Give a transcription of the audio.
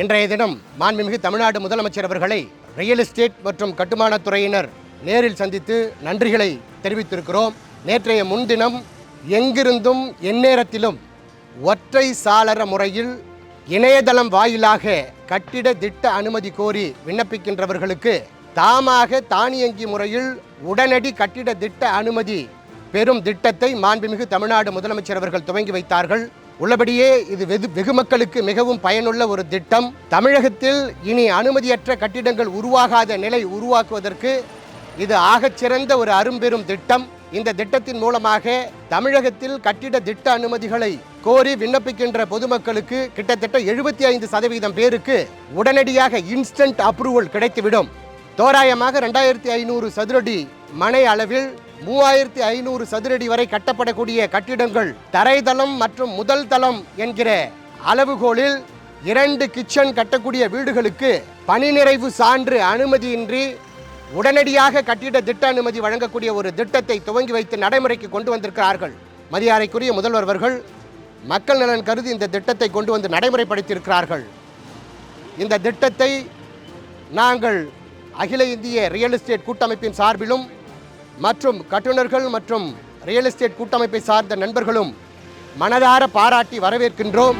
இன்றைய தினம் மாண்புமிகு தமிழ்நாடு முதலமைச்சர் அவர்களை ரியல் எஸ்டேட் மற்றும் கட்டுமானத்துறையினர் நேரில் சந்தித்து நன்றிகளை தெரிவித்திருக்கிறோம். நேற்றைய முன்தினம் எங்கிருந்தும் எந்நேரத்திலும் ஒற்றை சாளர முறையில் இணையதளம் வாயிலாக கட்டிட திட்ட அனுமதி கோரி விண்ணப்பிக்கின்றவர்களுக்கு தானியங்கி முறையில் உடனடி கட்டிட திட்ட அனுமதி பெறும் திட்டத்தை மாண்புமிகு தமிழ்நாடு முதலமைச்சர் அவர்கள் துவங்கி வைத்தார்கள். உள்ளபடியே இது வெகு மக்களுக்கு மிகவும் பயனுள்ள ஒரு திட்டம். தமிழகத்தில் இனி அனுமதியற்ற கட்டிடங்கள் உருவாகாத நிலை உருவாக்குவதற்கு இது ஆகச்சிறந்த ஒரு அரும்பெரும் திட்டம். இந்த திட்டத்தின் மூலமாக தமிழகத்தில் கட்டிட திட்ட அனுமதிகளை கோரி விண்ணப்பிக்கின்ற பொதுமக்களுக்கு கிட்டத்தட்ட 75% பேருக்கு உடனடியாக இன்ஸ்டன்ட் அப்ரூவல் கிடைத்துவிடும். தோராயமாக 2500 சதுரடி மனை அளவில் 3500 சதுரடி வரை கட்டப்படக்கூடிய கட்டிடங்கள் தரைதளம் மற்றும் முதல் தளம் என்கிற அளவுகோலில் 2 கிச்சன் கட்டக்கூடிய வீடுகளுக்கு பணி நிறைவு சான்று அனுமதியின்றி உடனடியாக கட்டிட திட்ட அனுமதி வழங்கக்கூடிய ஒரு திட்டத்தை துவங்கி வைத்து நடைமுறைக்கு கொண்டு வந்திருக்கிறார்கள். மரியாதைக்குரிய முதல்வர் அவர்கள் மக்கள் நலன் கருதி இந்த திட்டத்தை கொண்டு வந்து நடைமுறைப்படுத்தியிருக்கிறார்கள். இந்த திட்டத்தை நாங்கள் அகில இந்திய ரியல் எஸ்டேட் கூட்டமைப்பின் சார்பிலும் மற்றும் கட்டுநர்கள் மற்றும் ரியல் எஸ்டேட் கூட்டமைப்பை சார்ந்த நண்பர்களும் மனதார பாராட்டி வரவேற்கின்றோம்.